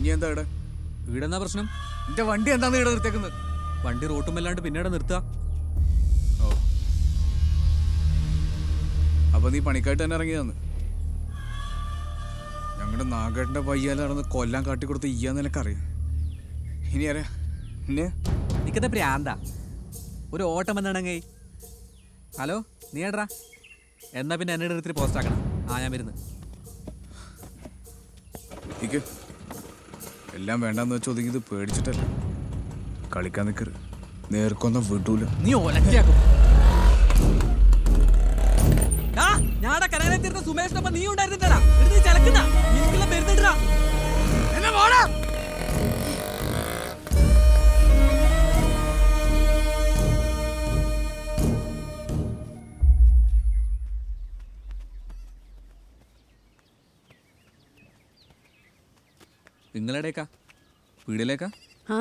ഇനി എന്താ ഇവിടെ? വീടെന്നാ പ്രശ്നം? എന്റെ വണ്ടി എന്താന്ന് ഇവിടെ നിർത്തേക്കുന്നത്? വണ്ടി റോട്ടുമല്ലാണ്ട് പിന്നീട് നിർത്തുക. ഓ, അപ്പൊ നീ പണിക്കായിട്ട് തന്നെ ഇറങ്ങിയതാന്ന്? ഞങ്ങളുടെ നാഗേട്ടന്റെ പയ്യാല നടന്ന് കൊല്ലാൻ കാട്ടിക്കൊടുത്ത് ഇയ്യാന്ന് നിനക്കറിയാം. ഇനി അറിയാ നിക്കത്തെ പ്രാന്താ. ഒരു ഓട്ടം വന്നാണെങ്കിൽ ഹലോ നീ ഏടാ എന്നാ പിന്നെ എന്നെ എടുത്തിട്ട് പോസ്റ്റ് ആക്കണം. ഞാൻ വരുന്നത്. എല്ലാം വേണ്ടെന്ന് വെച്ച് ഒതുങ്ങിയത് പേടിച്ചിട്ടല്ല. കളിക്കാൻ നിൽക്കരുത്, നേർക്കൊന്നും വിടൂല. നീ ഒലക്കയാക്കും. ഞാടെ കരയിലെത്തിരുന്ന സുമേഷിനൊപ്പം നീ ഉണ്ടായിരുന്നിട്ടാ നീ ചലക്കുന്ന എനിക്കുള്ള പെരുന്നിട്ടാ എന്നെ പോടാ. നിങ്ങളെവിടേക്കാ? വീടിലേക്കാ? ആ,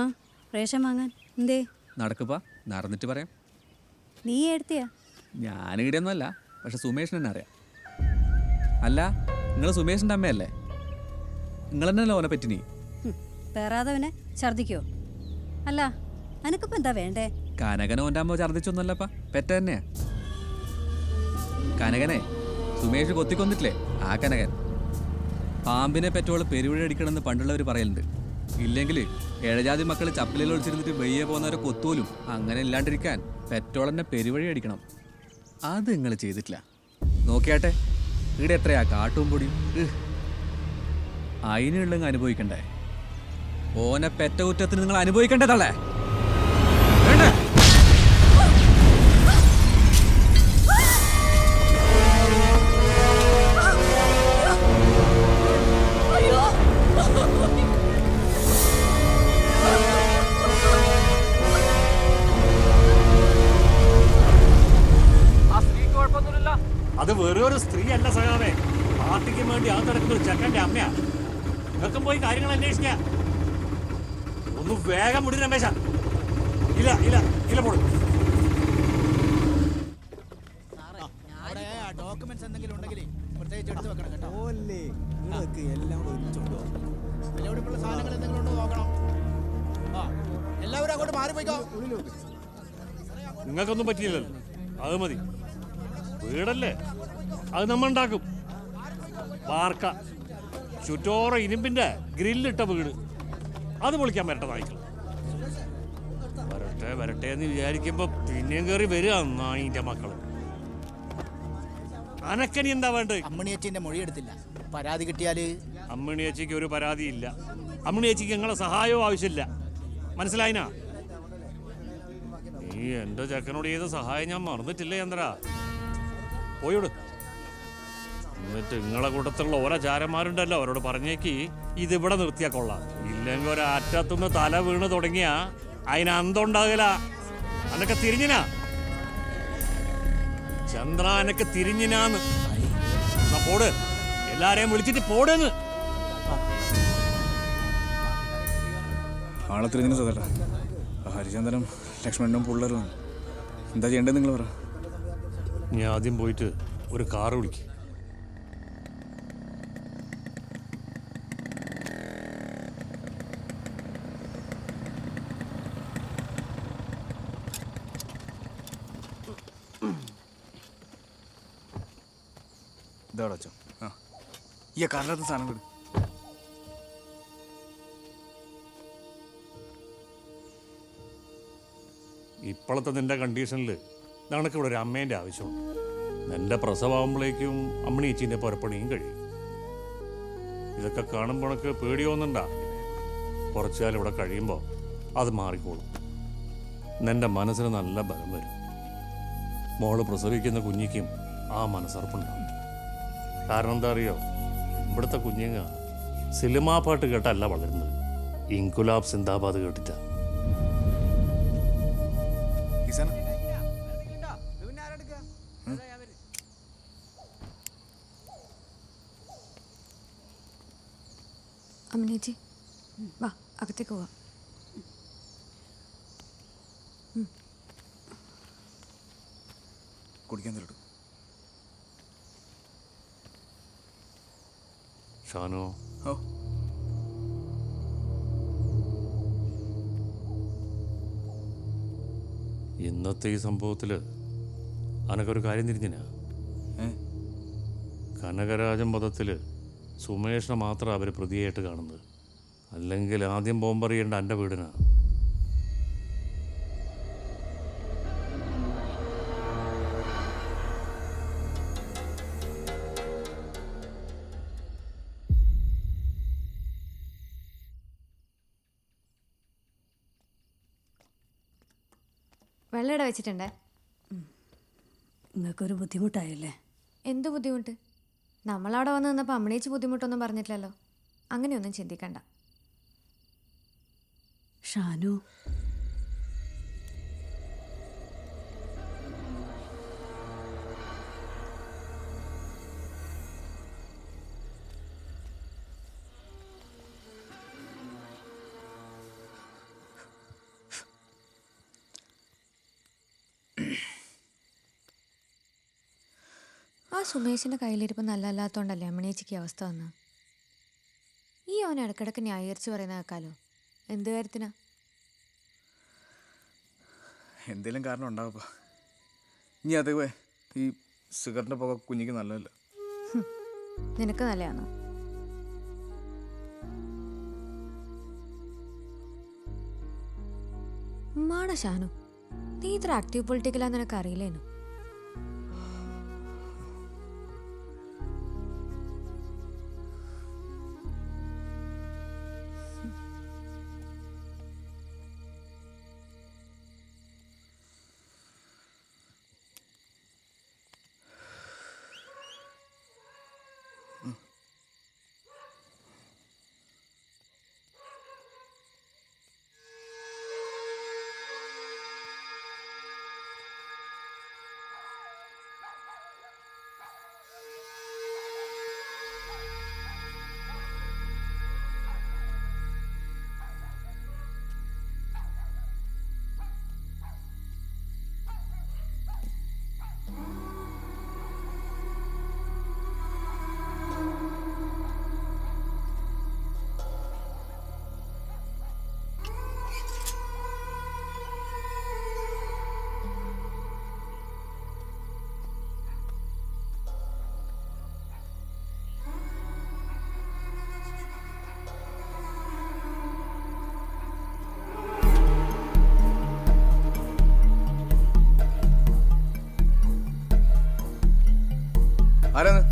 റേഷൻ വാങ്ങാൻ. എന്തേ? നടക്കുപ്പാ, നടന്നിട്ട് പറയാം. നീ എടുത്തിയാ? ഞാനിവിടെയൊന്നും അല്ല, പക്ഷെ സുമേഷിന് തന്നെ അറിയാം. അല്ല, നിങ്ങൾ സുമേഷിൻ്റെ അമ്മയല്ലേ? നിങ്ങൾ തന്നെയല്ലേ ഓനെ പറ്റിനി? പേറാതവനെ ഛർദിക്കോ? അല്ല, അനക്കിപ്പോ എന്താ വേണ്ടേ? കനകനെ ഓൻ്റെ അമ്മ ഛർദിച്ചൊന്നുമല്ലപ്പാ, പെറ്റ തന്നെയാ. കനകനെ സുമേഷ് കൊത്തിക്കൊന്നിട്ടില്ലേ? ആ കനകൻ. പാമ്പിനെ പെറ്റോള് പെരുവഴി അടിക്കണമെന്ന് പണ്ടുള്ളവർ പറയലുണ്ട്. ഇല്ലെങ്കിൽ ഏഴജാതി മക്കൾ ചപ്പിലിൽ ഒളിച്ചിരുന്നിട്ട് വെയ്യെ പോകുന്നവരെ കൊത്തോലും. അങ്ങനെ ഇല്ലാണ്ടിരിക്കാൻ പെറ്റോളെന്നെ പെരുവഴി അടിക്കണം. അത് നിങ്ങൾ ചെയ്തിട്ടില്ല. നോക്കിയാട്ടെ, ഇവിടെ എത്രയാ കാട്ടും പൊടിയും. അതിനുള്ളങ്ങ് അനുഭവിക്കണ്ടേ? ഓനെ പെറ്റ കുറ്റത്തിന് നിങ്ങൾ അനുഭവിക്കേണ്ടതല്ലേ? വേണ്ടേ? അത് വെറൊരു സ്ത്രീ അല്ല സഖാവേ, പാർട്ടിക്ക് വേണ്ടി ആ നടക്കുന്ന ഒരു ചെക്കൻ്റെ അമ്മയാ. നിങ്ങൾക്കും പോയി കാര്യങ്ങൾ അന്വേഷിക്കാം. ഒന്ന് വേഗം മുടി രമേശ. ഇല്ല ഇല്ല ഇല്ല പോടും. ഡോക്യുമെന്റ്സ് എന്തെങ്കിലും ഉണ്ടെങ്കിൽ പ്രത്യേകിച്ച് എടുത്ത് വെക്കണം കേട്ടോ. എല്ലാം വിലപിടിപ്പുള്ള സാധനങ്ങൾ എന്തെങ്കിലും ഉണ്ടോ നോക്കണം. എല്ലാവരും അങ്ങോട്ട് മാറിപ്പോയിക്കോ. നിങ്ങൾക്കൊന്നും പറ്റിയില്ലല്ലോ, അത് മതി. വീടല്ലേ, അത് നമ്മ ഉണ്ടാക്കും. വാർക്ക ചുറ്റോറ ഇരുമ്പിന്റെ ഗ്രില്ലിട്ട വീട്, അത് പൊളിക്കാൻ വരട്ടെ നായ്ക്കൾ. വരട്ടെ വരട്ടെ എന്ന് വിചാരിക്കുമ്പോ പിന്നെയും കയറി വരിക നായിന്റെ മക്കള്. അനക്കനി എന്താ വേണ്ടത്? അമ്മണിയച്ചിന്റെ മൊഴി എടുത്തില്ല, പരാതി കിട്ടിയാല്. അമ്മണിയച്ചിക്ക് ഒരു പരാതിയില്ല. അമ്മണിയച്ചിക്ക് ഞങ്ങളെ സഹായവും ആവശ്യമില്ല, മനസ്സിലായിനാ? നീ എന്റെ ചെക്കനോട് ചെയ്ത സഹായം ഞാൻ മറന്നിട്ടില്ലേ ചന്ദ്ര? പോയോട്. എന്നിട്ട് നിങ്ങളെ കൂട്ടത്തിലുള്ള ഓരോ ചാരന്മാരുണ്ടല്ലോ, അവരോട് പറഞ്ഞേക്ക് ഇതിവിടെ നിർത്തിയാ കൊള്ളാം. ഇല്ലെങ്കിൽ ഒരറ്റത്തുനിന്ന് തല വീണ് തുടങ്ങിയ അതിന് അന്തമുണ്ടാകില്ല. അനക്ക് തിരിഞ്ഞിനാ ചന്ദ്ര, അനക്ക് തിരിഞ്ഞിനാന്ന്. പോട്, എല്ലാരെയും വിളിച്ചിട്ട് പോടെന്ന്. ആളെ തിരിഞ്ഞു സതല്ല. ഹരിചന്ദ്രനും ലക്ഷ്മണനും പിള്ളേരും എന്താ ചെയ്യേണ്ടത് നിങ്ങൾ പറ. ഞാൻ ആദ്യം പോയിട്ട് ഒരു കാറ് വിളിക്കും. ഇതാടോ ആ ഈ കാറിനകത്ത് സാധനം വിടും. ഇപ്പോഴത്തെ നിന്റെ കണ്ടീഷനിൽ നിനക്ക് ഇവിടെ ഒരു അമ്മേൻ്റെ ആവശ്യമുണ്ട്. നിന്റെ പ്രസവമാകുമ്പോഴേക്കും അമ്മണിയേച്ചീൻ്റെ പുറപ്പണിയും കഴിയും. ഇതൊക്കെ കാണുമ്പോൾ എനിക്ക് പേടിയൊന്നുണ്ടാ. കുറച്ചുകാലം ഇവിടെ കഴിയുമ്പോൾ അത് മാറിക്കോളും. നിന്റെ മനസ്സിന് നല്ല ബലം വരും. മോള് പ്രസവിക്കുന്ന കുഞ്ഞിക്കും ആ മനസ്സുറപ്പുണ്ടാവും. കാരണം എന്താ അറിയോ, ഇവിടുത്തെ കുഞ്ഞുങ്ങ സിനിമാ പാട്ട് കേട്ടല്ല വളരുന്നത്, ഇൻകുലാബ് സിന്ദാബാദ് കേട്ടിട്ടാ. അമ്മനേച്ചി വാ, അകത്തേക്ക് പോവാം. കുടിക്കാൻ തരട്ടു. ഷാനോ, ഓ ഇന്നത്തെ ഈ സംഭവത്തിൽ അനക്കൊരു കാര്യം തിരിഞ്ഞിനാ. ഏ കനകരാജൻ വധത്തിൽ സുമേഷിനെ മാത്രം അവർ പ്രതിയായിട്ട് കാണുന്നത്. അല്ലെങ്കിൽ ആദ്യം ബോംബറിയേണ്ട എൻ്റെ വീടിനാ. വെള്ളം ഇവിടെ വെച്ചിട്ടുണ്ടേ. നിങ്ങൾക്കൊരു ബുദ്ധിമുട്ടായല്ലേ? എന്ത് ബുദ്ധിമുട്ട്? നമ്മളവിടെ വന്ന് നിന്നപ്പോൾ അമ്മണേച്ച് ബുദ്ധിമുട്ടൊന്നും പറഞ്ഞിട്ടില്ലല്ലോ. അങ്ങനെയൊന്നും ചിന്തിക്കണ്ട. ഷാനു, ആ സുമേഷിൻ്റെ കയ്യിലിരിപ്പ് നല്ലതല്ലാത്തതുകൊണ്ടല്ലേ അമ്മണേച്ചിക്ക് ഈ അവസ്ഥ വന്നത്. ഈ അവൻ ഇടയ്ക്കിടയ്ക്ക് ന്യായീകരിച്ച് പറയുന്ന കേൾക്കാലോ. എന്ത് കാര്യത്തിനാ? എന്തേലും കാരണം ഉണ്ടാവപ്പാ. ഇനി അതേ ഈ സിഗരറ്റിൻ്റെ പുക കുഞ്ഞിക്ക് നല്ലതല്ല. നിനക്ക് നല്ലതാണോ? ഉമ്മാണ ഷാനു, നീ ഇത്ര ആക്റ്റീവ് പൊളിറ്റിക്കലാന്ന് നിനക്ക് അറിയില്ലേനു. ആരാണ്?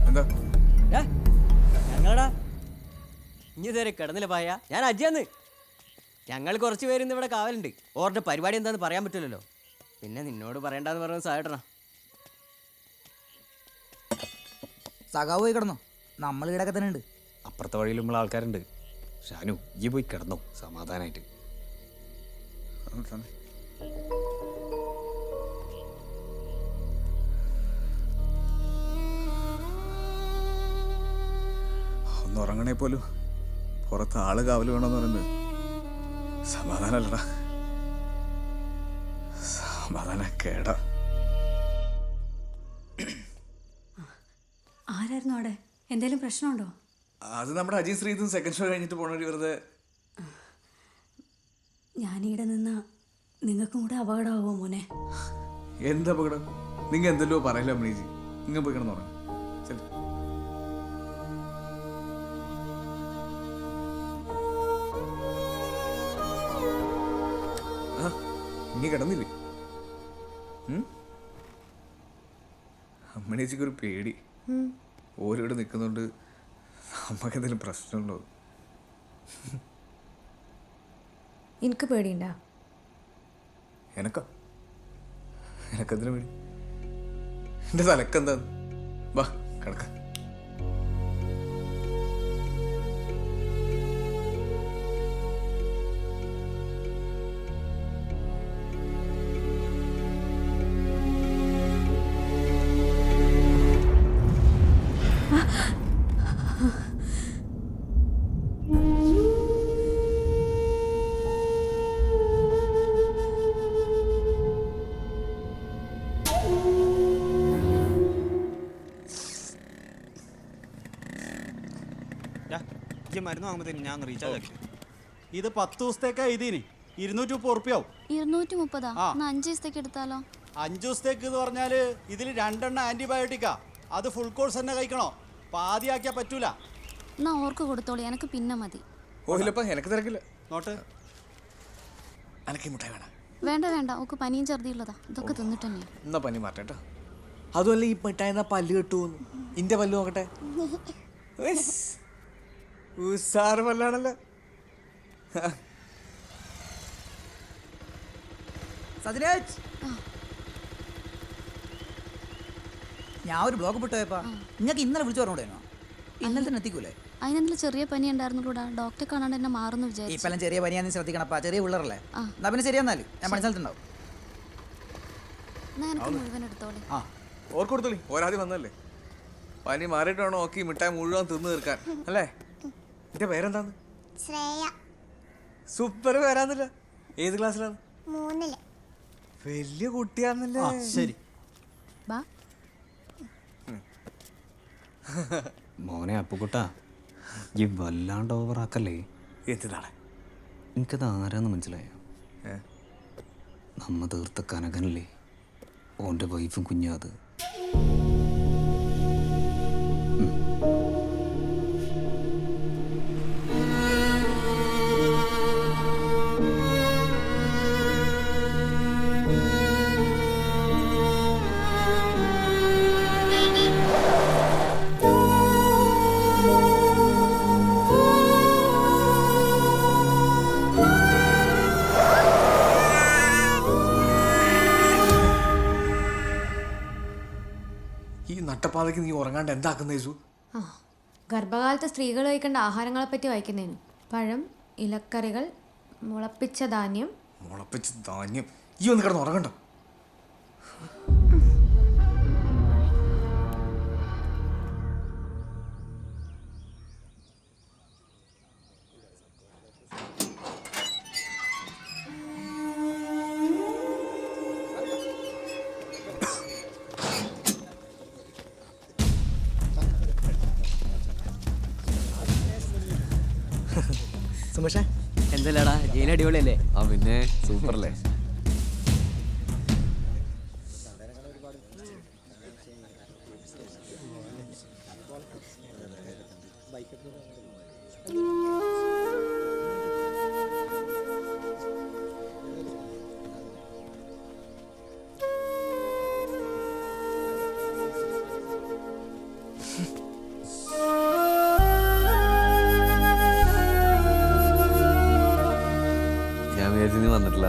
എന്താ? ഞങ്ങളടാ ഇനി ഇതുവരെ കിടന്നില്ല പായ. ഞാൻ അജിയാന്ന്. ഞങ്ങൾ കുറച്ച് പേര് ഇന്ന് ഇവിടെ കാവലുണ്ട്. ഓരുടെ പരിപാടി എന്താന്ന് പറയാൻ പറ്റില്ലല്ലോ. പിന്നെ നിന്നോട് പറയണ്ടെന്ന് പറഞ്ഞത് സായിട്ടണ. സഖാവ് പോയി കിടന്നോ? നമ്മൾ ഇവിടെയൊക്കെ തന്നെ ഉണ്ട്. അപ്പുറത്തെ വഴിയിൽ നമ്മൾ ആൾക്കാരുണ്ട്. ഷാനു, ഈ പോയി കിടന്നോ സമാധാനായിട്ട്. ഒന്ന് ഉറങ്ങണേ പോലും പുറത്ത് ആള് കാവല് വേണമെന്ന് പറയുന്നത് സമാധാനല്ലടാ. സമാധാന കേടാ. ആരായിരുന്നു അവിടെ? എന്തേലും പ്രശ്നമുണ്ടോ? അത് നമ്മുടെ അജയ് ശ്രീതും സെക്കൻഡ് ഷോ കഴിഞ്ഞിട്ട് പോണവര് വെറുതെ. ഞാനിവിടെ നിന്നാ നിങ്ങൾക്കും കൂടെ അപകടമാവോ മോനെ? എന്ത് അപകടം? നിങ്ങൾ എന്തെല്ലോ പറയല്ലോ അമ്മണീജി. നിങ്ങൾ പോയി കിടന്നുറങ്ങും. ശരി. നീ കിടന്നില്ലേ? അമ്മണേച്ചിക്ക് ഒരു പേടി. ഓരോട് നിൽക്കുന്നുണ്ട്. നമുക്ക് എന്തെങ്കിലും പ്രശ്നമുണ്ടോ? എനിക്ക് പേടിയുണ്ടാ? എനക്കെന്തിനു പേടി? എൻ്റെ തലക്കെന്താ? വാ കിടക്ക. മരുന്ന് വാങ്ങുമ്പോഴത്തേനും ഞാൻ റീചാർജ് ആക്കി. ഇത് 10 ദിവസത്തേക്കാ ഇതിന്. 230 ഉറുപ്പ്യാവും. 230 ആ. 5 ദിവസത്തേക്ക് എടുത്താലോ? 5 ദിവസത്തേക്ക് എന്ന് പറഞ്ഞാൽ ഇതിൽ 2 ആൻറ്റിബയോട്ടിക്കാ. അത് ഫുൾ കോഴ്സ് തന്നെ കഴിക്കണോ? പാതിയാക്കിയാൽ പറ്റൂല. എന്നാ ഓർക്ക് കൊടുത്തോളി, എനിക്ക് പിന്നെ മതി. ഓയിലപ്പ എനക്ക് തിരക്കില്ല. നോട്ട് എനക്ക് മുട്ടായി വേണം. വേണ്ട വേണ്ട, ഓക്ക് പനിയും ഛർദിയുള്ളതാ. ഇതൊക്കെ തിന്നിട്ട് തന്നെ. എന്നാ പനി മാറ്റേട്ടോ. അതുമല്ല ഈ മിഠായി പല്ല് കെട്ടുപോന്നു. ഇന്റെ പല്ല് നോക്കട്ടെ. ഉസാറ് പല്ലാണല്ലോ. സതിരാജ്, ഞാൻ ഒരു ബ്ലോഗ് വിട്ടുപോയപ്പാ. നിങ്ങൾക്ക് ഇന്നലെ വിളിച്ചു പറഞ്ഞൂടേനോ? ഇന്നലെ തന്നെ എത്തിക്കൂലേ? അതിനെന്തെങ്കിലും ചെറിയ പനി ഉണ്ടായിരുന്നുകൂടാ. ഡോക്ടറെ കാണാണ്ട് എന്നെ മാറുന്നു വിചാരിച്ചു. ഇപ്പെല്ലാം ചെറിയ പനിയാന്ന് ശ്രദ്ധിക്കണപ്പാ. ചെറിയ പിള്ളേരല്ലേ. എന്നാ പിന്നെ ശരിയെന്നാല് ഞാൻ പണി സ്ഥലത്തുണ്ടാവും. എന്നാ എനിക്ക് മുഴുവൻ എടുത്തോളി. ആ ഓർക്ക് കൊടുത്തോളി. ഓരാദ്യം വന്നല്ലേ. പനി മാറിയിട്ട് വേണം ഓക്കി മിഠായി മുഴുവൻ തിന്നു തീർക്കാൻ അല്ലേ? എന്റെ പേരെന്താന്ന്? ശ്രേയ. സൂപ്പർ പേരാന്നില്ല. ഏത് ക്ലാസ്സിലാണ്? 3-ല്. വലിയ കുട്ടിയാന്നല്ലേ. ശരി. ബാ. മോനെ അപ്പുക്കുട്ടാ, ഈ വല്ലാണ്ട് ഓവറാക്കല്ലേ. എന്താണ്? എനിക്കത് ആരാന്ന് മനസ്സിലായോ? നമ്മ തീർത്ത കനകനല്ലേ, ഓൻ്റെ വൈഫും കുഞ്ഞാ അത്. ഈ നട്ടപ്പാതയ്ക്ക് നീ ഉറങ്ങാണ്ട് എന്താക്കുന്ന യേശു? ആ, ഗർഭകാലത്ത് സ്ത്രീകൾ കഴിക്കേണ്ട ആഹാരങ്ങളെപ്പറ്റി വായിക്കുന്നതിന്. പഴം, ഇലക്കറികൾ, മുളപ്പിച്ച ധാന്യം. മുളപ്പിച്ച് ധാന്യം. ഈ ഒന്ന് കിടന്ന് ഉറങ്ങണ്ട. സുമേഷ എന്തല്ലടാ, ജയിൽ അടിപൊളിയല്ലേ? ആ പിന്നെ സൂപ്പറല്ലേ. ഞാൻ വിചാരിച്ചു നീ വന്നിട്ടില്ല.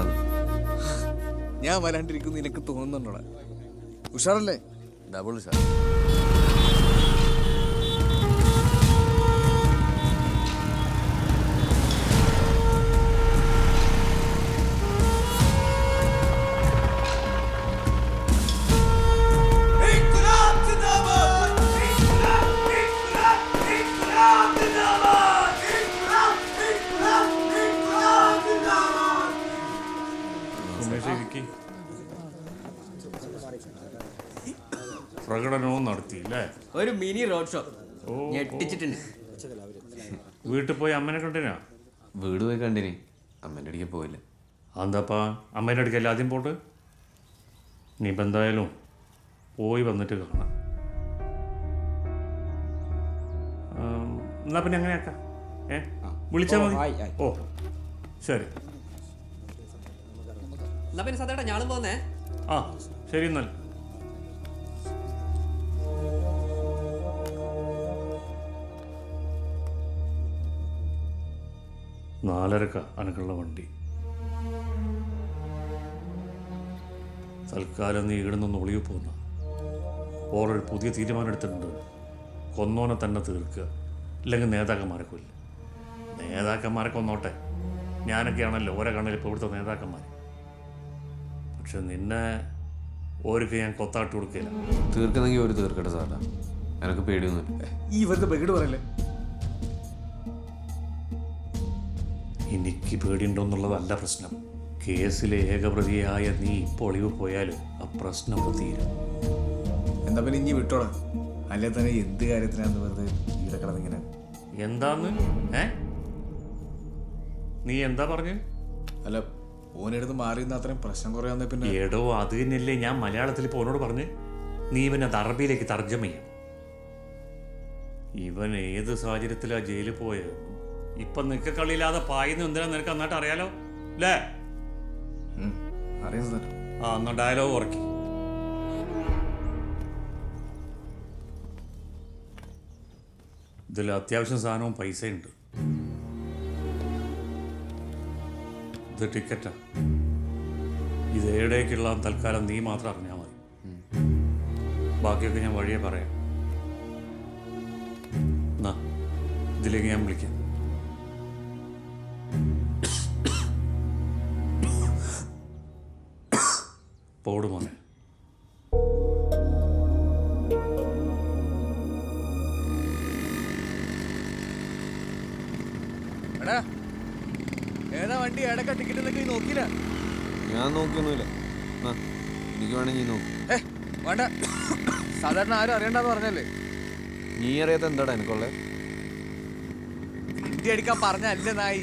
ഞാൻ വരാണ്ടിരിക്കുന്നു നിനക്ക് തോന്നുന്നുണ്ടോടാ? ഉഷാറല്ലേ? ഡബിൾ ഉഷാർ. പ്രകടനവും നടത്തിയില്ലേ? ഒരു മിനി റോഡ് ഷോ ഞെട്ടിച്ചിട്ടുണ്ട്. വീട്ടിൽ പോയി അമ്മനെ കണ്ടിനാ? വീട് പോയി കണ്ടിനി, അമ്മേൻ്റെ അടിക്ക് പോയില്ല. എന്താപ്പാ അമ്മേൻ്റെ അടുക്കല്ല ആദ്യം പോട്ട്? ഇനിയിപ്പോൾ എന്തായാലും പോയി വന്നിട്ട് കാണാം. എന്നാ പിന്നെ അങ്ങനെയാക്കാം. വിളിച്ചാൽ മതി. ഓ ശരി. എന്നാ പിന്നെ സതേട്ടാ ഞാളും പോന്നേ. ആ ശരി എന്നാൽ. നാലരക്ക അനക്കുള്ള വണ്ടി. തൽക്കാലം നീ ഇവിടെ നിന്ന് ഒളിവ് പോകുന്ന ഓരൊരു പുതിയ തീരുമാനം എടുത്തിട്ടുണ്ട്. കൊന്നോനെ തന്നെ തീർക്കുക, ഇല്ലെങ്കിൽ നേതാക്കന്മാരെ കൊല്ലും. നേതാക്കന്മാരെ കൊന്നോട്ടെ, ഞാനൊക്കെയാണല്ലോ ഓരോ കണ്ണിൽ ഇപ്പോൾ ഇവിടുത്തെ നേതാക്കന്മാർ. പക്ഷെ നിന്നെ ഓർക്ക് ഞാൻ കൊത്താട്ട് കൊടുക്കില്ല. തീർക്കുന്നെങ്കിൽ ഒരു തീർക്കട്ടെ സാറാ, എനക്ക് പേടിയൊന്നുമില്ല. ഈ വെറുതെ ബഗഡ് പറയല്ലേ. എനിക്ക് പേടിയുണ്ടോന്നുള്ളതല്ല പ്രശ്നം. കേസിലെ ഏകപ്രതിയായ നീ ഇപ്പോൾ ഒളിവ് പോയാൽ ആ പ്രശ്നം തീരും. എന്താ പിന്നെ ഇനി വിട്ടോളാം. അല്ലെ തന്നെ എന്ത് കാര്യത്തിനാന്ന് വെറുതെ ഇവിടെ കിടന്നിങ്ങനെ. എന്താന്ന്? നീ എന്താ പറഞ്ഞു? അല്ല ഓനെടുത്ത് മാറി നിന്ന് അത്രയും പ്രശ്നം കുറയാന്ന് പിന്നെ എടോ അത് തന്നെയല്ലേ ഞാൻ മലയാളത്തിൽ ഇപ്പോൾ ഓനോട് പറഞ്ഞ് നീ ഇവനെ അത് അറബിയിലേക്ക് തർജ്ജമ ചെയ്യണം. ഇവൻ ഏത് സാഹചര്യത്തിലാ ജയിലിൽ പോയത്? ഇപ്പൊ നിക്ക കളിയില്ലാതെ പായുന്ന എന്തിനാ നിനക്ക് നന്നായിട്ട് അറിയാലോ അല്ലേ? അറിയാം സാർ. ആ എന്നാ ഡയലോഗ് ഉറക്കി. ഇതിൽ അത്യാവശ്യം സാധനവും പൈസയുണ്ട്. ഇത് ടിക്കറ്റാ. ഇത് എവിടേക്കുള്ള തൽക്കാലം നീ മാത്രം അറിഞ്ഞാൽ മതി. ബാക്കിയൊക്കെ ഞാൻ വഴിയെ പറയാം. എന്നാ ഇതിലേക്ക് ഞാൻ വിളിക്കാം. പോട് മോനെ. എടാ ഏതാ വണ്ടി ഏടക്ക ടിക്കറ്റ് എന്നൊക്കെ നീ നോക്കിയില്ല? ഞാൻ നോക്കിയൊന്നുമില്ല. എനിക്ക് വേണമെങ്കിൽ നോക്കി. വേണ്ട, സാധാരണ ആരും അറിയണ്ടെന്ന് പറഞ്ഞല്ലേ. നീ അറിയാത്ത എന്താടാ എനിക്കുള്ളത്? ഇന്ത്യ അടിക്കാൻ പറഞ്ഞല്ലേ നായി.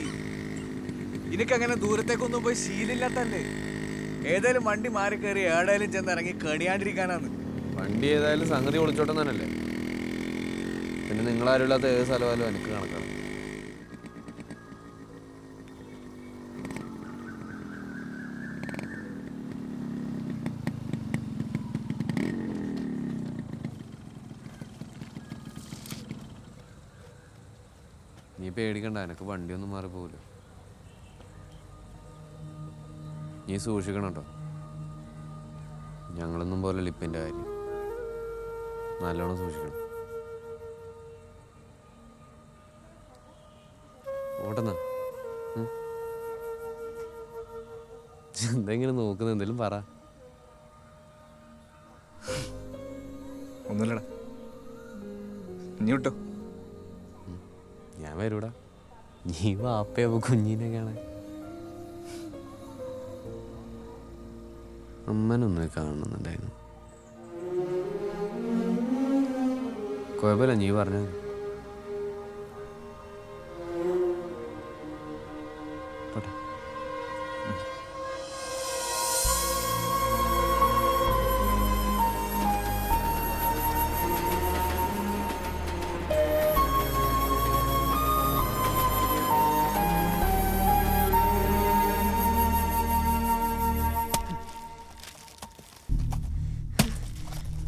എനിക്കങ്ങനെ ദൂരത്തേക്കൊന്നും പോയി ശീലില്ലാത്തല്ലേ. ഏതായാലും വണ്ടി മാറി കയറി ഏടായാലും ചെന്ന് ഇറങ്ങി കണിയാണ്ടിരിക്കാനാന്ന്. വണ്ടി ഏതായാലും സംഗതി ഒളിച്ചോട്ടം തന്നെയല്ലേ. പിന്നെ നിങ്ങളാരും ഇല്ലാത്ത ഏത് സ്ഥലമായാലും എനിക്ക് കണക്കാണ്. നീ പേടിക്കണ്ട, എനിക്ക് വണ്ടിയൊന്നും മാറിപ്പോകില്ല. നീ സൂക്ഷിക്കണം കേട്ടോ. ഞങ്ങളൊന്നും പോലെ ലിപ്പിൻ്റെ കാര്യം നല്ലോണം സൂക്ഷിക്കണം. ഓട്ടെന്നാ എന്തെങ്കിലും നോക്കുന്ന എന്തെങ്കിലും പറ. ഒന്നുമില്ലടാ, ഇനി വിട്ടോ. ഞാൻ വരൂടാ. നീ വാപ്പയാവോ കുഞ്ഞിനെ കാണാൻ? അമ്മനൊന്ന് കാണുന്നുണ്ടായിരുന്നു. കുഴപ്പമില്ല, നീ പറഞ്ഞ പോട്ടെ.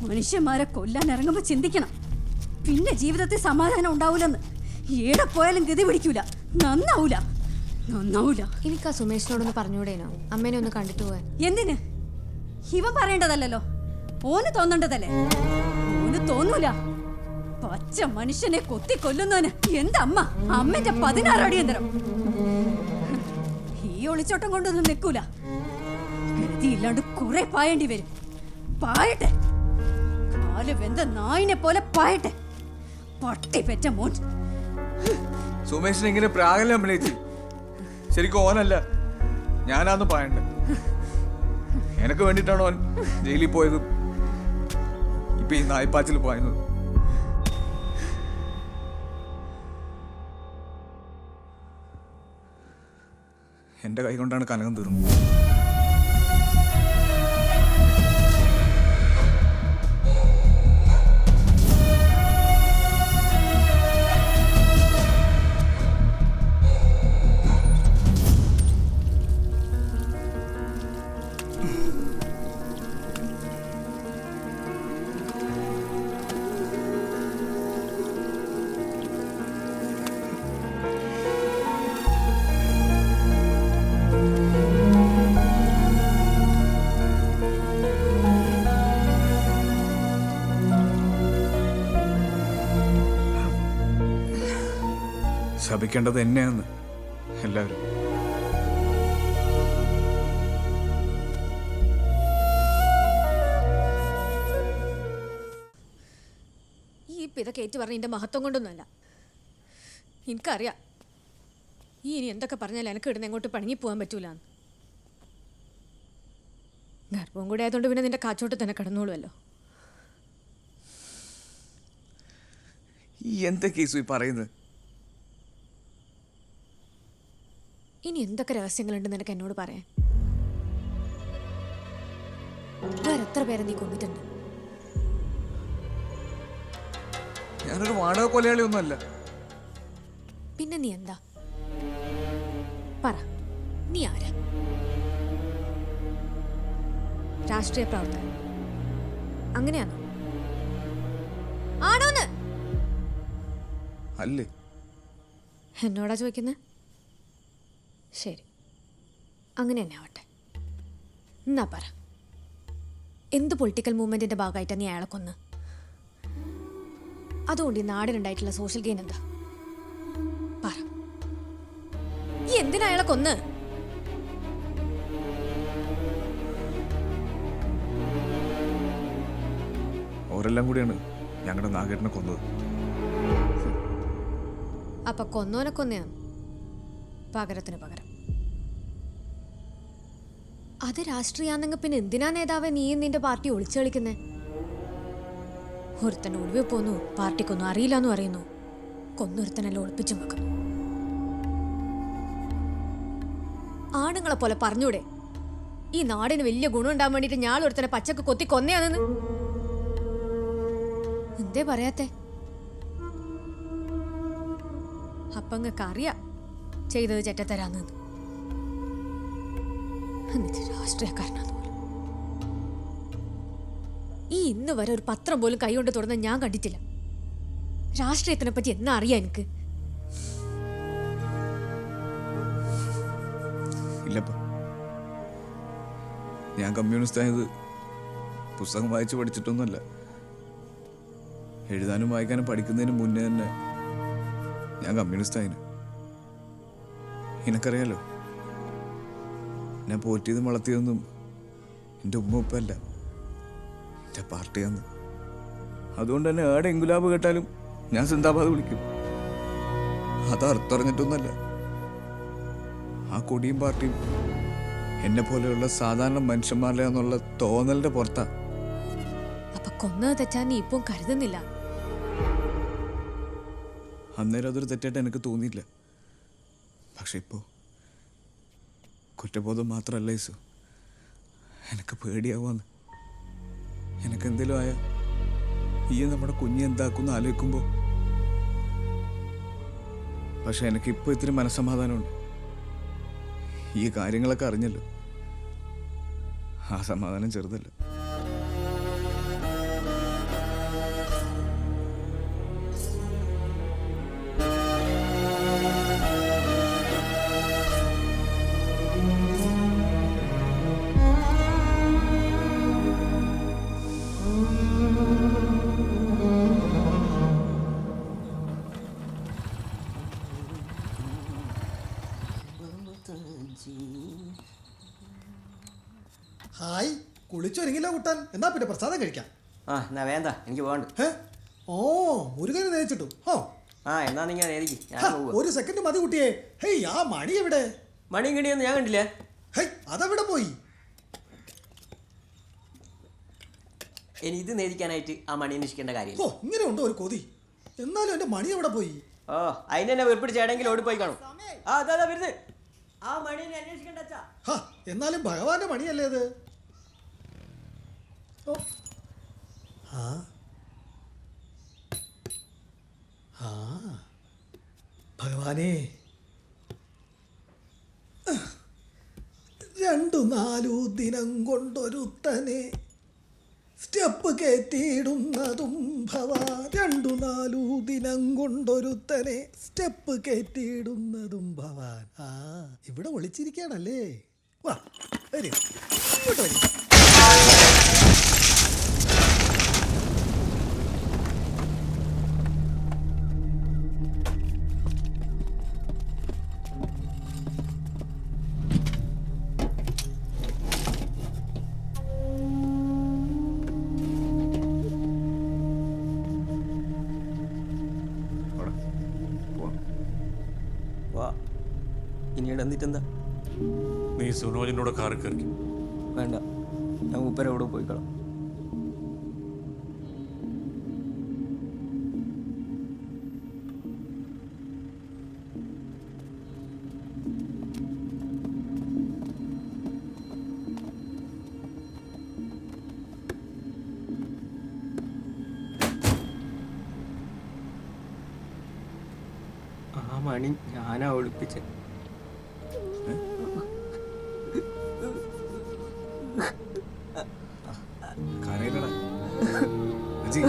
മനുഷ്യന്മാരെ കൊല്ലാൻ ഇറങ്ങുമ്പോൾ ചിന്തിക്കണം, പിന്നെ ജീവിതത്തിൽ സമാധാനം ഉണ്ടാവൂലെന്ന്. ഏടെ പോയാലും ഗതി പിടിക്കൂല, നന്നാവൂല. എനിക്ക് ആ സുമേഷിനോടൊന്ന് പറഞ്ഞുകൂടേനോ, അമ്മേനെ ഒന്ന് കണ്ടിട്ട് പോവാൻ? എന്തിന്? ഇവൻ പറയേണ്ടതല്ലോ, ഓന് തോന്നേണ്ടതല്ലേ. ഓന് തോന്നൂല. പച്ച മനുഷ്യനെ കൊത്തിക്കൊല്ലുന്നവന് എന്തമ്മ, അമ്മന്റെ 16 അടിയന്തരം. ഈ ഒളിച്ചോട്ടം കൊണ്ടൊന്നും നിൽക്കൂല. ഗതിയില്ലാണ്ട് കുറെ പായേണ്ടി വരും. പായട്ടെ, കാല് വെന്ത നായിനെ പോലെ പായട്ടെ. പട്ടി പെറ്റ മോൻ. സുമേഷിനെ ഇങ്ങനെ പ്രാഗല്യം അഭിനയിച്ച് ശരിക്കും ഓനല്ല, ഞാനാന്ന് പറയണ്ടേ. എനക്ക് വേണ്ടിയിട്ടാണ് ഓൻ ജയിലിൽ പോയത്, ഇപ്പൊ ഈ നായ്പാച്ചിൽ പോയത്. എന്റെ കൈ കൊണ്ടാണ് കനകം തീർന്നത്. ശപിക്കേണ്ടത് എന്നെയാന്ന് എല്ലാവരും. ഈ ഇതൊക്കെ ഏറ്റു പറഞ്ഞ എൻ്റെ മഹത്വം കൊണ്ടൊന്നുമല്ല. എനിക്കറിയാം ഇനി എന്തൊക്കെ പറഞ്ഞാൽ എനിക്ക് ഇടുന്ന എങ്ങോട്ട് പണങ്ങി പോകാൻ പറ്റൂല. ഗർഭവും കൂടെ ആയതുകൊണ്ട് പിന്നെ നിന്റെ കാച്ചോട്ട് തന്നെ കിടന്നോളുമല്ലോ. ഈ എന്തൊക്കെയാ ഈ പറയുന്നത്? ഇനി എന്തൊക്കെ രഹസ്യങ്ങളുണ്ട് നിനക്ക് എന്നോട് പറയാൻ? വേറെ എത്ര പേരെ നീ കൊന്നിട്ടുണ്ട്? ഞാനൊരു വാടക കൊലയാളി ഒന്നുമല്ല. പിന്നെ നീ എന്താ? പറ, നീ ആരാ? രാഷ്ട്രീയ പ്രവർത്തകൻ അങ്ങനെയാണോ? ആണോന്ന് അല്ലേ? എന്നോടാ ചോദിക്കുന്നത്? ശരി, അങ്ങനെ തന്നെ ആവട്ടെ. എന്നാ പറ, എന്ത് പൊളിറ്റിക്കൽ മൂവ്മെന്റിന്റെ ഭാഗമായിട്ടാണ് നീ അയാളെ കൊന്ന്? അതുകൊണ്ട് ഈ നാടിനുണ്ടായിട്ടുള്ള സോഷ്യൽ ഗെയിൻ എന്താ? പറ, ഈ എന്തിനാ അയാളെ കൊന്ന്? അവരെല്ലാം കൂടിയാണ് ഞങ്ങളുടെ നാഗേട്ടനെ കൊന്നത്. അപ്പൊ കൊന്നോനെ കൊന്നയാണ് പകരത്തിന് പകരം. അത് രാഷ്ട്രീയാന്നെങ്കിൽ പിന്നെ എന്തിനാ നേതാവെ നീയും നിന്റെ പാർട്ടി ഒളിച്ചു കളിക്കുന്നേ? ഒരുത്തൻ ഒളിവിൽ പോന്നു, പാർട്ടിക്കൊന്നും അറിയില്ലെന്നു പറയുന്നു, കൊന്നൊരുത്തനെല്ലാം ഒളിപ്പിച്ചും വെക്കുന്നു. ആണുങ്ങളെ പോലെ പറഞ്ഞൂടെ ഈ നാടിന് വലിയ ഗുണം ഉണ്ടാകാൻ വേണ്ടിട്ട് ഞാൻ ഒരുത്തനെ പച്ചക്ക് കൊത്തി കൊന്നയാണെന്ന്? എന്തേ പറയാത്തെ? അപ്പങ്ങക്ക് അറിയാം ചെയ്തത് ചെറ്റത്തരാന്ന്. എന്നിട്ട് രാഷ്ട്രീയക്കാരനാന്ന് പോലും. ഈ ഇന്ന് വരെ ഒരു പത്രം പോലും കൈകൊണ്ട് തുറന്ന് ഞാൻ കണ്ടിട്ടില്ല. രാഷ്ട്രീയത്തിനെ പറ്റി എന്നാ അറിയാം എനിക്ക്? ഇല്ലപ്പ, ഞാൻ കമ്മ്യൂണിസ്റ്റ് ആയത് പുസ്തകം വായിച്ച് പഠിച്ചിട്ടൊന്നുമല്ല. എഴുതാനും വായിക്കാനും പഠിക്കുന്നതിന് മുന്നേ തന്നെ ഞാൻ കമ്മ്യൂണിസ്റ്റ് ആയിന്. എനിക്കറിയാലോ, ഞാൻ പോറ്റിയതും വളർത്തിയതൊന്നും എൻ്റെ ഉമ്മ ഉപ്പല്ല, എൻ്റെ പാർട്ടിയാന്ന്. അതുകൊണ്ട് തന്നെ ഏടെ ഇൻകുലാബ് കേട്ടാലും ഞാൻ സിന്ദാബാദ് വിളിക്കും. അത് അർത്ഥറിഞ്ഞിട്ടൊന്നുമല്ല. ആ കൊടിയും പാർട്ടിയും എന്നെ പോലെയുള്ള സാധാരണ മനുഷ്യന്മാരുടെ എന്നുള്ള തോന്നലിന്റെ പുറത്താ. അപ്പൊ കൊന്നത് തെറ്റാൻ നീ ഇപ്പം കരുതുന്നില്ല? അന്നേരം അതൊരു തെറ്റായിട്ട് എനിക്ക് തോന്നിയില്ല. പക്ഷെ ഇപ്പോൾ കുറ്റബോധം മാത്രമല്ല യേശു, എനിക്ക് പേടിയാവാന്ന്. എനിക്കെന്തെങ്കിലും ആയാൽ ഈ നമ്മുടെ കുഞ്ഞ് എന്താക്കുമെന്ന് ആലോചിക്കുമ്പോൾ. പക്ഷെ എനിക്കിപ്പോൾ ഇത്തിരി മനസ്സമാധാനമുണ്ട്. ഈ കാര്യങ്ങളൊക്കെ അറിഞ്ഞല്ലോ, ആ സമാധാനം ചെറുതല്ല. ഹായ്, കുളിച്ചൊരുങ്ങില്ല കൂട്ടാൻ. എന്നാ പിന്നെ പ്രസാദം കഴിക്കാം. ആ എന്നാ വേണ്ട, എനിക്ക് പോകണ്ട. ഓ, മുരുകനെ നേച്ചിട്ടു. ഓ ആ എന്നാ നിങ്ങൾ നേരിക്ക്, ഞാൻ പോവുക. ഒരു സെക്കൻഡ് മതി കുട്ടിയെ. ഹേയ്, ആ മണി എവിടെ? മണിയും കിണിയൊന്നും ഞാൻ കണ്ടില്ല. ഹേയ്, അതെവിടെ പോയി? ഇനി ഇത് നേരിക്കാനായിട്ട് ആ മണി അന്വേഷിക്കേണ്ട കാര്യം. ഓ, ഇങ്ങനെ ഉണ്ടോ ഒരു കൊതി? എന്നാലും എന്റെ മണി എവിടെ പോയി? ഓ, അതിന് തന്നെ വെറുപ്പിടിച്ചേടെങ്കിലും ഓടിപ്പോയി കാണും. ആ അതാ വരുന്നത്. ആ മണീനെ അന്വേഷിക്കണ്ട അച്ഛാ. ഹാ, എന്നാലും ഭഗവാന്റെ മണിയല്ലേ അത്? ഓ, ആ ആ ഭഗവാനേ, 2-4 ദിനം കൊണ്ടൊരുത്തനെ സ്റ്റെപ്പ് കയറ്റിയിടുന്നതും ഭവാൻ. 2-4 ദിനം കൊണ്ടൊരുത്തനെ സ്റ്റെപ്പ് കയറ്റിയിടുന്നതും ഭവാൻ. ആ, ഇവിടെ ഒളിച്ചിരിക്കുകയാണല്ലേ. വാ, വരൂ, ഇങ്ങോട്ട് വരൂ. വാ, ഇനിയുടെ എന്നിട്ടെന്താ? നീ സുനോജിനോട് കാറി കയറി. വേണ്ട, ഞാൻ ഉപ്പരോട് പോയിക്കളാം. പണി ഞാനാ ഒളിപ്പിച്ച. കരയിലടാ അജി.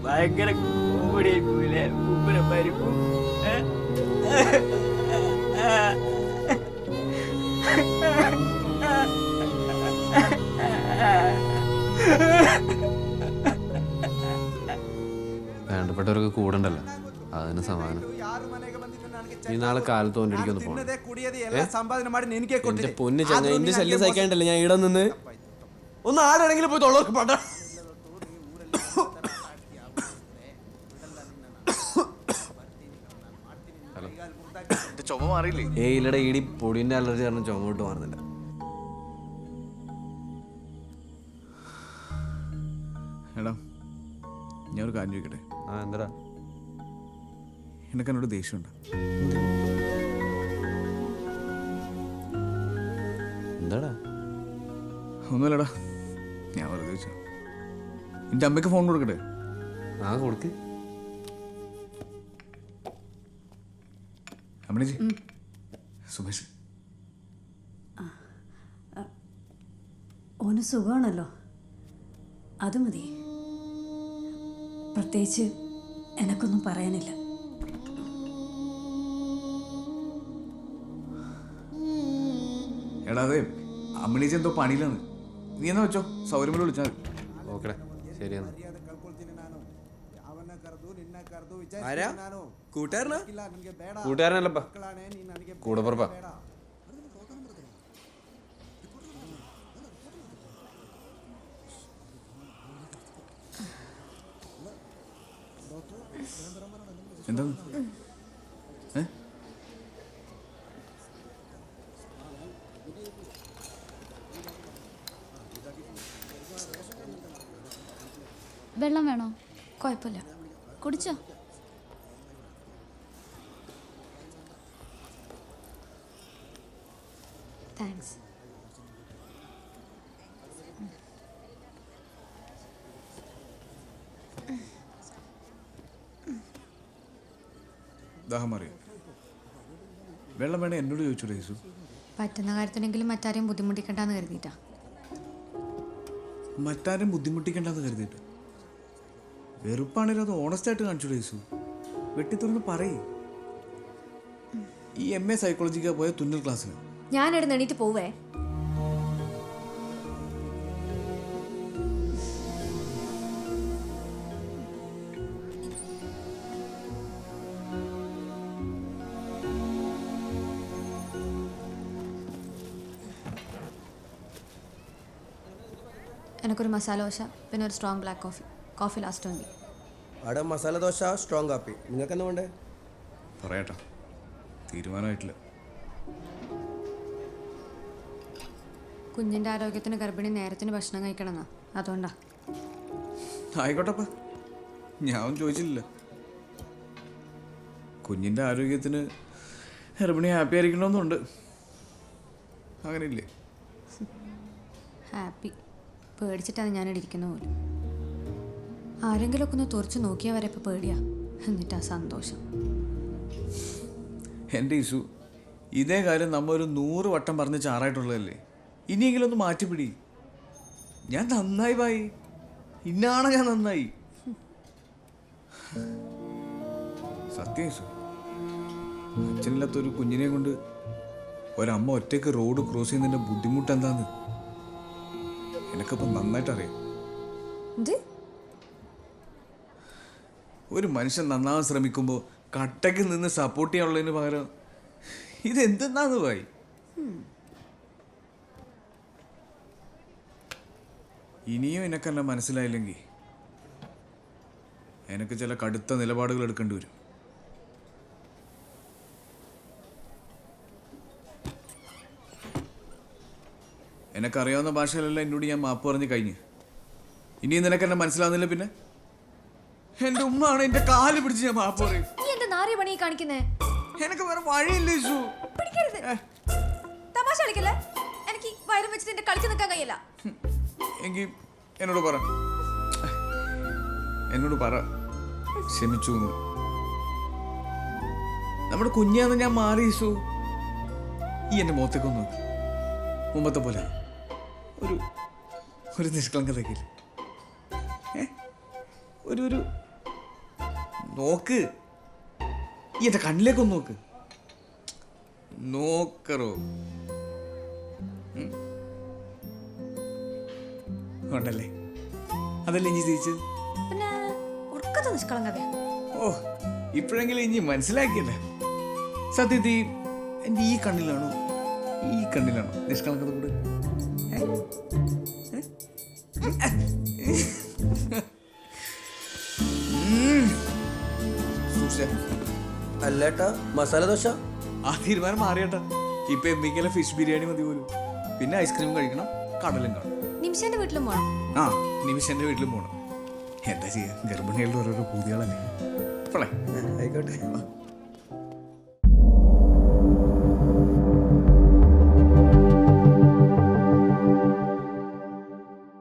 ഭയങ്കര കോമഡിയായി പോയില്ലേ ഉപ്പനെ പരിപ്പും. വേണ്ടപ്പെട്ടവർക്ക് കൂടണ്ടല്ലോ, അതിന് സമാധാനം. ഈ നാളെ കാലത്ത് ഓൻ്റെ അടിക്കൊന്ന് പോകണം. എന്റെ പൊന്ന് ചങ്ങ, എന്റെ ശല്യം സഹിക്കാണ്ടല്ലേ ഞാൻ ഇവിടെ നിന്ന്. ഒന്ന് ആരാണെങ്കിലും പോയി തൊള്ളോർക്ക് പണ്ട. ചുമ മാറിയില്ലേ? ഇല്ലടെ ഈടി പൊടിന്റെ അലർജി കാരണം ചുമ വിട്ട് മാറുന്നില്ല. എടാ ഞാൻ ഒരു കാര്യം ചോദിക്കട്ടെ? എന്താ? എനിക്ക് എന്നോട് ദേഷ്യമുണ്ട്. എന്താടാ? ഒന്നുമില്ലടാ, ഞാൻ വെറുതെ ചോദിച്ചു. എൻ്റെ അമ്മയ്ക്ക് ഫോൺ കൊടുക്കട്ടെ? ആ കൊടുക്ക്. അമ്മണി സുമേഷ് ഓന് സുഖമാണല്ലോ, അത് മതി. പ്രത്യേകിച്ച് എനക്കൊന്നും പറയാനില്ല. എടാ അതെ, അമ്മണീച്ച് എന്തോ പണിയിലാണ്. നീ എന്നാ വെച്ചോ, സൗകര്യം വിളിച്ചാൽ മതി. ഓക്കെ ശരിയെന്നാ. കൂട്ടുകാരനല്ലപ്പാ, കൂടെ പുറപ്പാ. എന്താ വെള്ളം വേണോ? കുഴപ്പമില്ല, കുടിച്ചോ? താങ്ക്സ്. ദാഹം മാറിയോ? വെള്ളം വേണേ എന്നോട് ചോദിച്ചൂടെ യേശു? പറ്റുന്ന കാര്യത്തിനെങ്കിലും മറ്റാരെയും ബുദ്ധിമുട്ടിക്കണ്ടെന്ന് കരുതിയിട്ടാ. മറ്റാരും ബുദ്ധിമുട്ടിക്കണ്ടെന്ന് കരുതിയിട്ട് വെറുപ്പാണേലും അത് ഓണസ്റ്റായിട്ട് കാണിച്ചൂടെ യേശു? വെട്ടിത്തുറന്ന് പറയേ. ഈ MA സൈക്കോളജിക്കാ പോയ തുന്നൽ ക്ലാസ്സിന് ഞാനിവിടെ എണീറ്റ് പോവേ. എനിക്കൊരു മസാല ദോശ, പിന്നെ ഒരു strong black coffee. Coffee last മതി. അവിടെ മസാല ദോശ, സ്ട്രോങ് കാപ്പി. നിങ്ങൾക്ക് എന്താ വേണ്ടേ? പറയട്ടോ, തീരുമാനമായിട്ടില്ല. കുഞ്ഞിൻ്റെ ആരോഗ്യത്തിന് ഗർഭിണി നേരത്തിന് ഭക്ഷണം കഴിക്കണമെന്നാ, അതുകൊണ്ടാ. ആയിക്കോട്ടപ്പ, ഞാൻ ചോദിച്ചില്ല. കുഞ്ഞിൻ്റെ ആരോഗ്യത്തിന് ഗർഭിണി ഹാപ്പി ആയിരിക്കണമെന്നുണ്ട്, അങ്ങനെയില്ലേ? ഹാപ്പി പേടിച്ചിട്ടാണ് ഞാനിവിടെ ഇരിക്കുന്ന പോലും. ആരെങ്കിലുമൊക്കെ ഒന്ന് തുറച്ച് നോക്കിയാൽ വരെ ഇപ്പോൾ പേടിയാ, എന്നിട്ടാ സന്തോഷം. എൻ്റെ ഇഷു, ഇതേ കാര്യം നമ്മ ഒരു 100 വട്ടം പറഞ്ഞ് ചാറായിട്ടുള്ളതല്ലേ? ഇനിയെങ്കിലും ഒന്ന് മാറ്റിപ്പിടി. ഞാൻ നന്നായി ഭായി, ഇന്നാണ് ഞാൻ നന്നായി. സത്യം ഇഷു, അച്ഛനില്ലാത്തൊരു കുഞ്ഞിനെ കൊണ്ട് ഒരമ്മ ഒറ്റയ്ക്ക് റോഡ് ക്രോസ് ചെയ്യുന്നതിൻ്റെ ബുദ്ധിമുട്ട് എന്താന്ന് എനിക്കിപ്പം നന്നായിട്ട് അറിയാം. ഒരു മനുഷ്യൻ നന്നാവാൻ ശ്രമിക്കുമ്പോൾ കട്ടയ്ക്ക് നിന്ന് സപ്പോർട്ട് ചെയ്യാനുള്ളതിന് പകരം ഇതെന്തെന്നാന്ന് ഭായി. ഇനിയും എനക്കെന്നെ മനസ്സിലായില്ലെങ്കിൽ എനിക്ക് ചില കടുത്ത നിലപാടുകൾ എടുക്കേണ്ടി വരും. എനക്കറിയാവുന്ന ഭാഷയിലല്ല എന്നോട് ഞാൻ മാപ്പ് പറഞ്ഞ് കഴിഞ്ഞ്. ഇനിയും നിനക്കെന്നെ മനസ്സിലാവുന്നില്ല. പിന്നെ എന്റെ ഉമ്മാണ് എന്റെ കാല് പിടിച്ച് ഞാൻ മാപ്പ് പറയും. എനിക്ക് വേറെ വഴിയില്ല ഇഷു. തമാശ കളിക്കല്ലേ? എനിക്ക് വയറും വെച്ചിട്ട് എന്റെ കളിച്ച് നിൽക്കാൻ കഴിയില്ല. എങ്കിൽ എന്നോട് പറ ക്ഷമിച്ചു എന്ന്. നമ്മുടെ കുഞ്ഞാന്ന് ഞാൻ മാറി ഈസു. ഈ എൻ്റെ മുഖത്തേക്ക് ഒന്ന് നോക്ക്. മുമ്പത്തെ പോലെ ഒരു ഒരു നിഷ്കളങ്കതയ്ക്ക് ഒരു നോക്ക്. ഈ എൻ്റെ കണ്ണിലേക്കൊന്ന് നോക്ക്. നോക്കറോ ഉണ്ടല്ലേ? അതല്ലേ ഇനി തിരിച്ചത്? പിന്നെ ഉറക്കത്തെ നിഷ്കളങ്കത. ഓ, ഇപ്പോഴെങ്കിലും ഇനി മനസ്സിലാക്കിയല്ലേ? സത്യത്തിൽ എൻ്റെ ഈ കണ്ണിലാണോ ഈ കണ്ണിലാണോ നിഷ്കളങ്കത കൂടെ? അല്ലേട്ടാ മസാല ദോശ. ആ തീരുമാനം മാറിയേട്ടാ. ഇപ്പൊ എമ്മിക്കലെ ഫിഷ് ബിരിയാണി മതി പോലും. പിന്നെ ഐസ്ക്രീം കഴിക്കണം, കടലും കാണും. നിമിഷന്റെ വീട്ടിലും പോണം. ആ, നിമിഷന്റെ വീട്ടിലും പോണം. എന്താ ചെയ്യാ, ഗർഭിണികളുടെ ഓരോരോ പൂതികളല്ലേ. അപ്പോളേ ആയിക്കോട്ടെ.